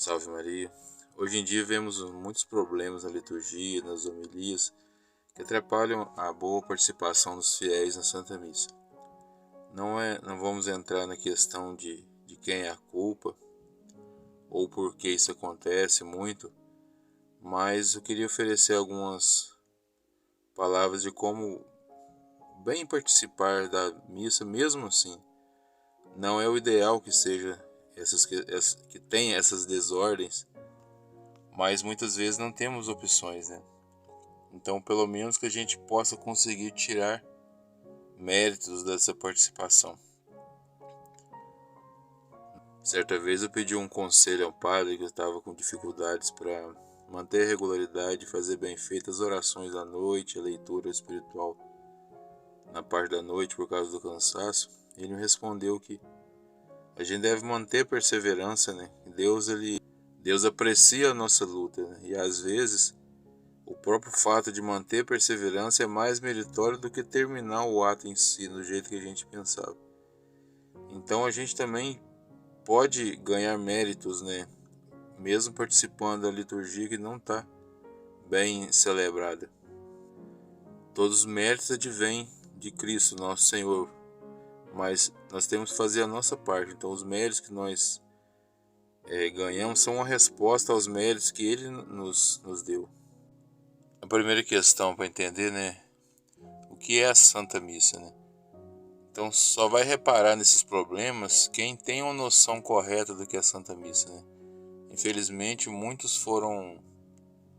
Salve Maria. Hoje em dia vemos muitos problemas na liturgia, nas homilias, que atrapalham a boa participação dos fiéis na Santa Missa. Não vamos entrar na questão de quem é a culpa ou por que isso acontece muito, mas eu queria oferecer algumas palavras de como bem participar da missa mesmo assim. Não é o ideal que seja que tenha essas desordens, mas muitas vezes não temos opções, né? Então, pelo menos que a gente possa conseguir tirar méritos dessa participação. Certa vez eu pedi um conselho ao padre que estava com dificuldades para manter a regularidade e fazer bem feitas as orações à noite, a leitura espiritual na parte da noite por causa do cansaço. Ele me respondeu que a gente deve manter perseverança, né? Deus aprecia a nossa luta, né? E às vezes o próprio fato de manter perseverança é mais meritório do que terminar o ato em si do jeito que a gente pensava. Então a gente também pode ganhar méritos, né? Mesmo participando da liturgia que não está bem celebrada. Todos os méritos advêm de Cristo, nosso Senhor, mas nós temos que fazer a nossa parte. Então os méritos que nós ganhamos são uma resposta aos méritos que Ele nos deu. A primeira questão para entender, né? O que é a Santa Missa, né? Então só vai reparar nesses problemas quem tem uma noção correta do que é a Santa Missa, né? Infelizmente a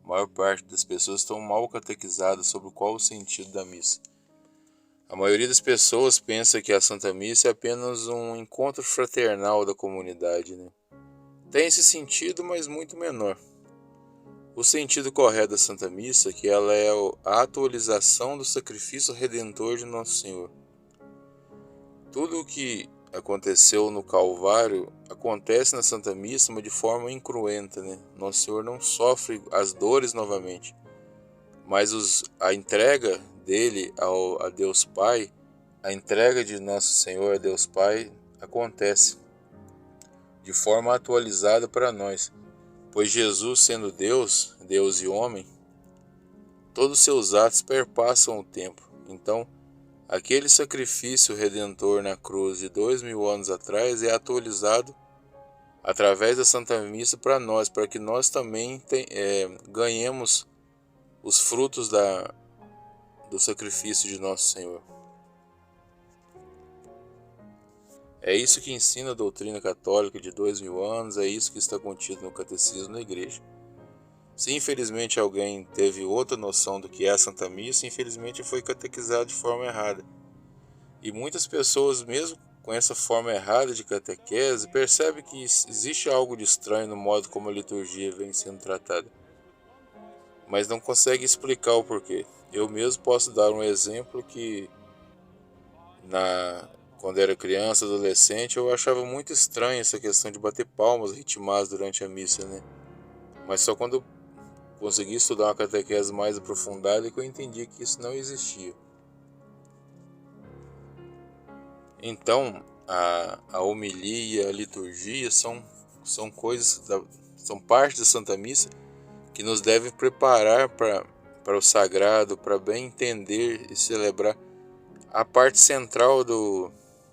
maior parte das pessoas estão mal catequizadas sobre qual o sentido da missa. A maioria das pessoas pensa que a Santa Missa é apenas um encontro fraternal da comunidade, né? Tem esse sentido, mas muito menor. O sentido correto da Santa Missa é que ela é a atualização do sacrifício redentor de Nosso Senhor. Tudo o que aconteceu no Calvário acontece na Santa Missa, mas de forma incruenta, né? Nosso Senhor não sofre as dores novamente, mas a entrega dele a Deus Pai, a entrega de Nosso Senhor a Deus Pai acontece de forma atualizada para nós, pois Jesus, sendo Deus, Deus e homem, todos os seus atos perpassam o tempo. Então, aquele sacrifício redentor na cruz de 2000 anos atrás é atualizado através da Santa Missa para nós, para que nós também ganhemos os frutos do sacrifício de Nosso Senhor. É isso que ensina a doutrina católica de 2000 anos, é isso que está contido no Catecismo da Igreja. Se infelizmente alguém teve outra noção do que é a Santa Missa, infelizmente foi catequizado de forma errada. E muitas pessoas, mesmo com essa forma errada de catequese, percebem que existe algo de estranho no modo como a liturgia vem sendo tratada, mas não conseguem explicar o porquê. Eu mesmo posso dar um exemplo que quando era criança, adolescente, eu achava muito estranho essa questão de bater palmas ritmadas durante a missa, né? Mas só quando eu consegui estudar uma catequese mais aprofundada que eu entendi que isso não existia. Então, a homilia e a liturgia são coisas, são parte da Santa Missa que nos devem preparar para o sagrado, para bem entender e celebrar a parte central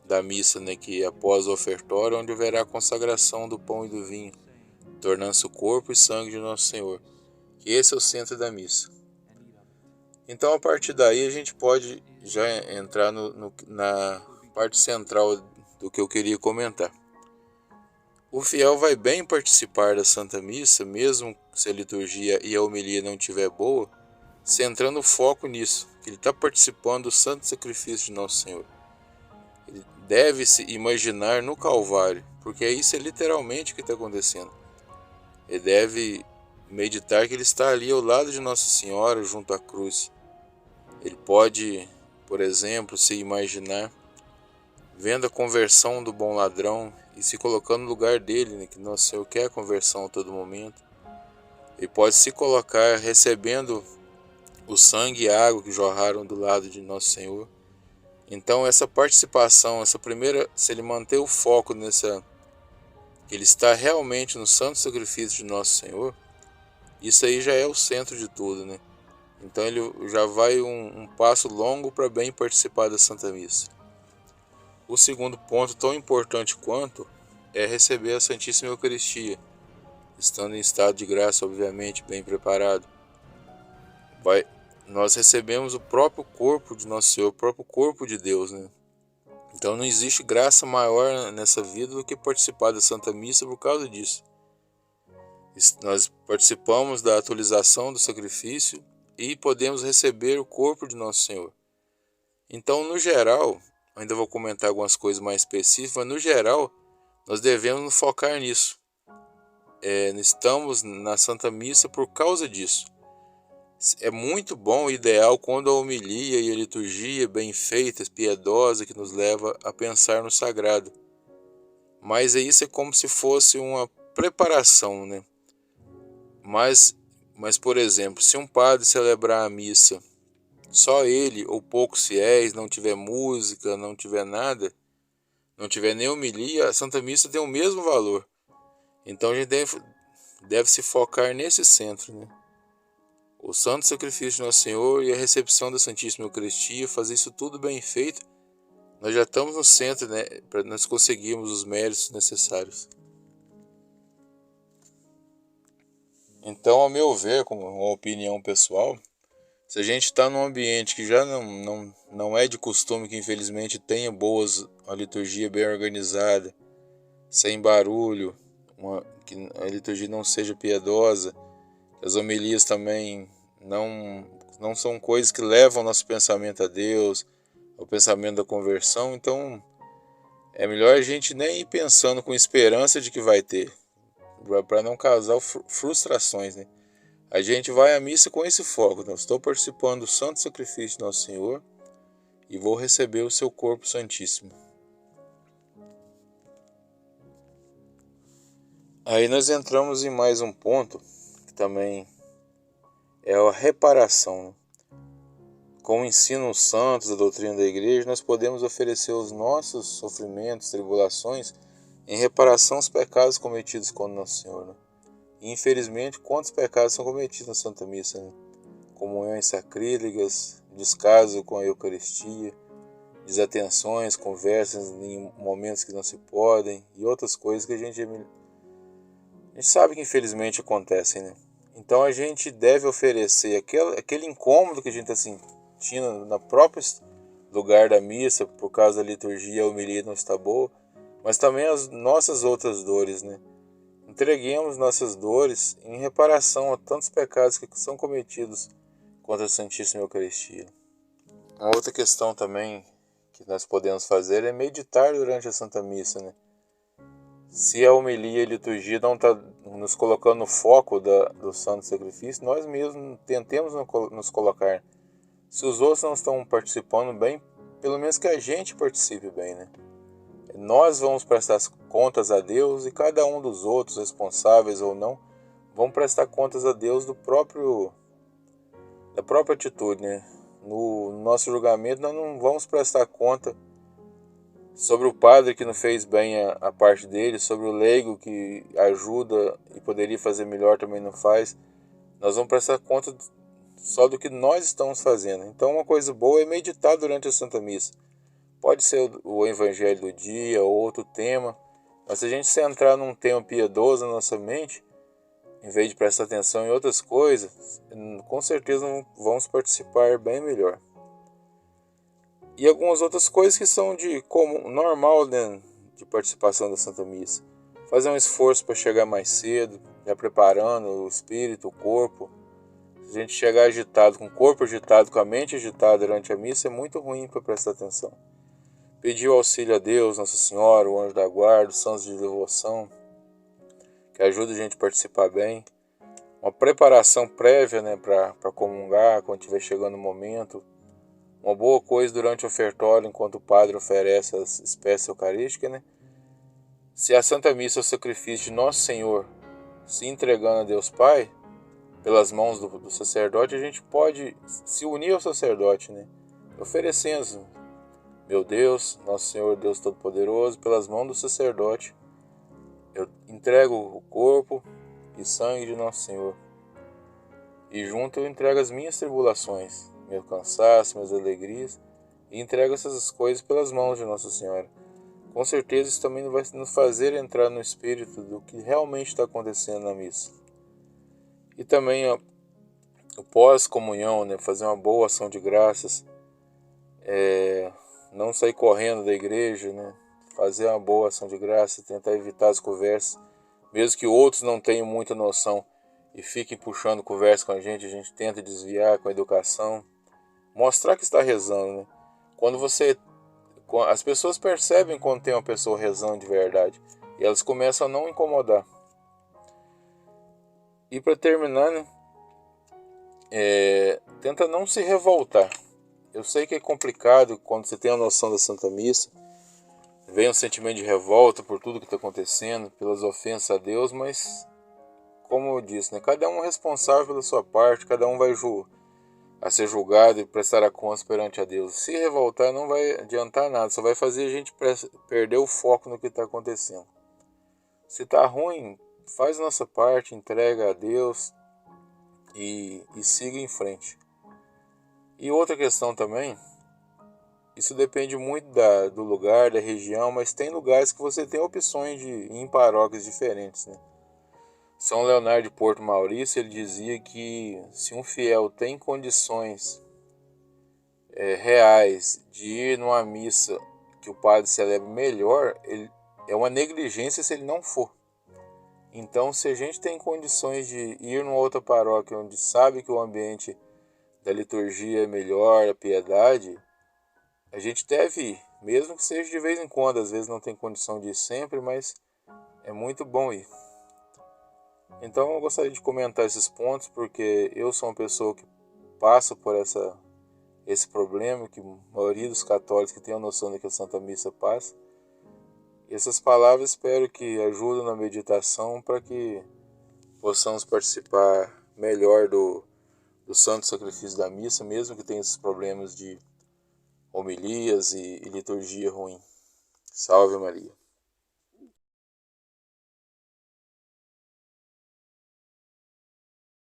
da missa, né, que é após o ofertório, onde haverá a consagração do pão e do vinho, tornando-se o corpo e sangue de Nosso Senhor. Que esse é o centro da missa. Então, a partir daí, a gente pode já entrar na parte central do que eu queria comentar. O fiel vai bem participar da Santa Missa, mesmo se a liturgia e a homilia não estiver boa, centrando o foco nisso, que ele está participando do santo sacrifício de Nosso Senhor. Ele deve se imaginar no Calvário, porque isso é literalmente o que está acontecendo. Ele deve meditar que ele está ali ao lado de Nossa Senhora, junto à cruz. Ele pode, por exemplo, se imaginar vendo a conversão do bom ladrão e se colocando no lugar dele, né, que Nosso Senhor quer a conversão a todo momento. Ele pode se colocar recebendo o sangue e a água que jorraram do lado de Nosso Senhor. Então essa participação, se ele manter o foco ele está realmente no santo sacrifício de Nosso Senhor, isso aí já é o centro de tudo, né? Então ele já vai um passo longo para bem participar da Santa Missa. O segundo ponto, tão importante quanto, é receber a Santíssima Eucaristia, estando em estado de graça, obviamente, bem preparado. Nós recebemos o próprio corpo de Nosso Senhor, o próprio corpo de Deus, né? Então não existe graça maior nessa vida do que participar da Santa Missa por causa disso. Nós participamos da atualização do sacrifício e podemos receber o corpo de Nosso Senhor. Então, no geral, ainda vou comentar algumas coisas mais específicas, mas no geral, nós devemos nos focar nisso. Estamos na Santa Missa por causa disso. É muito bom e ideal quando a homilia e a liturgia bem feitas, piedosa, que nos leva a pensar no sagrado. Mas isso é como se fosse uma preparação, né? Mas, por exemplo, se um padre celebrar a missa, só ele ou poucos fiéis, não tiver música, não tiver nada, não tiver nem homilia, a Santa Missa tem o mesmo valor. Então a gente deve se focar nesse centro, né? O santo sacrifício de Nosso Senhor e a recepção da Santíssima Eucaristia, fazer isso tudo bem feito, nós já estamos no centro, né, para nós conseguirmos os méritos necessários. Então, ao meu ver, como uma opinião pessoal, se a gente está num ambiente que já não é de costume, que infelizmente tenha uma liturgia bem organizada, sem barulho, que a liturgia não seja piedosa, as homilias também não são coisas que levam nosso pensamento a Deus, ao pensamento da conversão, então é melhor a gente nem ir pensando com esperança de que vai ter, para não causar frustrações, né? A gente vai à missa com esse foco. Eu estou participando do santo sacrifício de Nosso Senhor e vou receber o seu corpo santíssimo. Aí nós entramos em mais um ponto, que também é a reparação, né? Como ensinam os santos, a doutrina da igreja, nós podemos oferecer os nossos sofrimentos, tribulações, em reparação aos pecados cometidos contra Nosso Senhor, né? E, infelizmente, quantos pecados são cometidos na Santa Missa, né? Comunhões sacrílegas, descaso com a Eucaristia, desatenções, conversas em momentos que não se podem e outras coisas que a gente sabe que infelizmente acontecem, né? Então a gente deve oferecer aquele incômodo que a gente está sentindo no próprio lugar da missa, por causa da liturgia, a homilia não está boa, mas também as nossas outras dores, né? Entreguemos nossas dores em reparação a tantos pecados que são cometidos contra a Santíssima Eucaristia. Uma outra questão também que nós podemos fazer é meditar durante a Santa Missa, né? Se a homilia e a liturgia não está nos colocando no foco do santo sacrifício, nós mesmos tentemos nos colocar. Se os outros não estão participando bem, pelo menos que a gente participe bem, né? Nós vamos prestar contas a Deus e cada um dos outros, responsáveis ou não, vão prestar contas a Deus da própria atitude, né? No nosso julgamento, nós não vamos prestar conta sobre o padre que não fez bem a parte dele, sobre o leigo que ajuda e poderia fazer melhor também não faz. Nós vamos prestar conta só do que nós estamos fazendo. Então uma coisa boa é meditar durante a Santa Missa. Pode ser o Evangelho do dia ou outro tema, mas se a gente centrar num tema piedoso na nossa mente, em vez de prestar atenção em outras coisas, com certeza vamos participar bem melhor. E algumas outras coisas que são normal, né, de participação da Santa Missa. Fazer um esforço para chegar mais cedo, já preparando o espírito, o corpo. Se a gente chegar agitado, com o corpo agitado, com a mente agitada durante a missa, é muito ruim para prestar atenção. Pedir o auxílio a Deus, Nossa Senhora, o anjo da guarda, os santos de devoção, que ajuda a gente a participar bem. Uma preparação prévia, né, para comungar quando estiver chegando o momento. Uma boa coisa durante o ofertório, enquanto o padre oferece as espécies eucarísticas, né? Se a Santa Missa é o sacrifício de Nosso Senhor, se entregando a Deus Pai, pelas mãos do sacerdote, a gente pode se unir ao sacerdote, né? Oferecendo, meu Deus, Nosso Senhor Deus Todo-Poderoso, pelas mãos do sacerdote, eu entrego o corpo e sangue de Nosso Senhor. E junto eu entrego as minhas tribulações, meu cansaço, minhas alegrias, e entrego essas coisas pelas mãos de Nossa Senhora. Com certeza isso também vai nos fazer entrar no espírito do que realmente está acontecendo na missa. E também o pós-comunhão, né, fazer uma boa ação de graças, não sair correndo da igreja, né, fazer uma boa ação de graças, tentar evitar as conversas, mesmo que outros não tenham muita noção e fiquem puxando conversa com a gente tenta desviar com a educação, mostrar que está rezando, né? As pessoas percebem quando tem uma pessoa rezando de verdade e elas começam a não incomodar. E para terminar, né, tenta não se revoltar. Eu sei que é complicado quando você tem a noção da Santa Missa, vem um sentimento de revolta por tudo que está acontecendo, pelas ofensas a Deus, mas como eu disse, né, cada um é responsável pela sua parte, cada um vai a ser julgado e prestar a conta perante a Deus. Se revoltar não vai adiantar nada, só vai fazer a gente perder o foco no que está acontecendo. Se está ruim, faz a nossa parte, entrega a Deus e siga em frente. E outra questão também, isso depende muito do lugar, da região, mas tem lugares que você tem opções de ir em paróquias diferentes, né? São Leonardo de Porto Maurício, ele dizia que se um fiel tem condições reais de ir numa missa que o padre celebre melhor, é uma negligência se ele não for. Então, se a gente tem condições de ir numa outra paróquia onde sabe que o ambiente da liturgia é melhor, a piedade, a gente deve ir, mesmo que seja de vez em quando, às vezes não tem condição de ir sempre, mas é muito bom ir. Então eu gostaria de comentar esses pontos porque eu sou uma pessoa que passa por esse problema que a maioria dos católicos que tem a noção de que a Santa Missa passa. E essas palavras espero que ajudem na meditação para que possamos participar melhor do santo sacrifício da missa, mesmo que tenha esses problemas de homilias e liturgia ruim. Salve Maria!